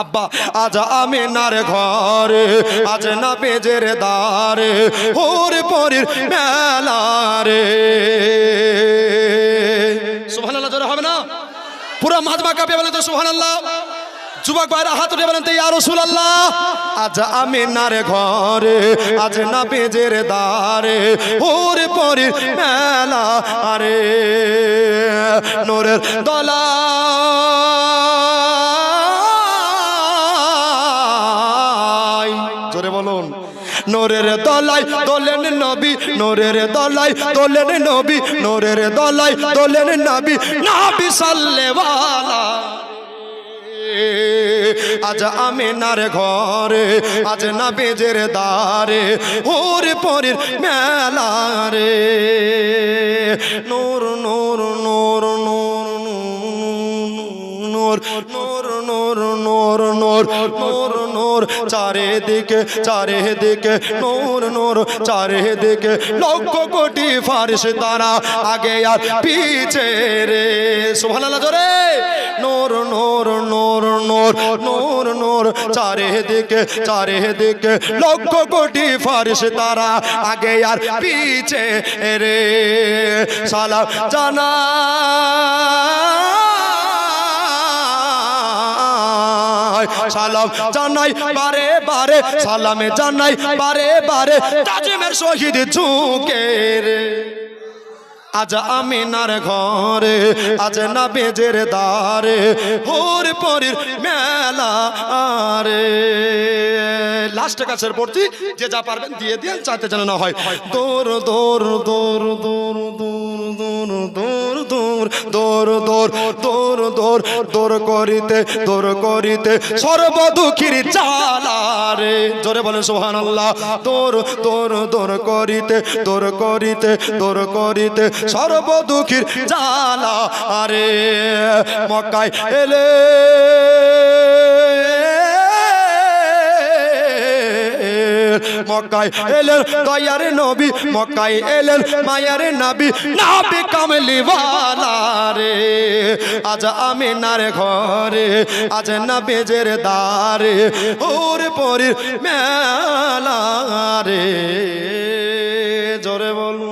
আব্বা আজ আমিনার ঘরে আজ নবীজির দারে হুর পরির মেলা রে। সুবহানাল্লাহ জোরে হবে না? পুরো মাজমা কাঁপিয়ে বলেন তো সুবহানাল্লাহ। যুবক ভাইরা হাত উঠিয়ে বলেন তো ইয়া রাসূলুল্লাহ। আজ আমিনার ঘরে আজ নবীজির দারে হুর পরির মেলা রে। নূরের দলা জোরে বলুন। নূরের দলাই দোলেন নবী, নূরের দলাই দোলেন নবী, নূরের দলাই দোলেন নবী, নবী সাল্লেওয়ালা। আজ আমিনার ঘরে আজ নবীজির দারে হুর পরির মেলা রে। নূর নূর নূর নূর নূর নূর নূর নূর নূর নূর নূর চারিদিকে চারিদিকে নূর নূর চারিদিকে লক্ষ কোটি ফারিস্তারা আগে আর পিছে রে। সুবহানাল্লাহ জোরে। নূর নূর নূর নূর নূর নূর চারিদিকে চারিদিকে লক্ষ কোটি ফারিস্তারা আগে আর পিছে রে। সালাম জানা সালাম জানাই বারে বারে, সালামে জানাই বারে বারে তাজিমের শহীদ ঝুঁকে রে। আজ আমিনার ঘরে আজ নবীজির দারে হুর পরির মেলা রে। লাস্ট কাছের পড়ছি, যে যা পারবেন দিয়ে দিয়ে চাইতে যেন না হয়। দূর দূর দূর দূর দূর দূর দূর দূর দূর দূর দূর দূর দূর করিতে দূর করিতে সর্ব দুঃখীর জ্বালা রে। জোরে বলেন সুবহানাল্লাহ। দূর দূর দূর করিতে দূর করিতে দূর করিতে সর্ব দুঃখীর জ্বালা রে। মক্কায় এলে মক্কায় এলেন দয়ার নবী, মক্কায় এলেন মায়ার নবী, নবী কামলিওয়ালা রে। আজ আমিনার ঘরে আজ নবীজির দারে হুর পরির মেলা রে। জোরে বলুন।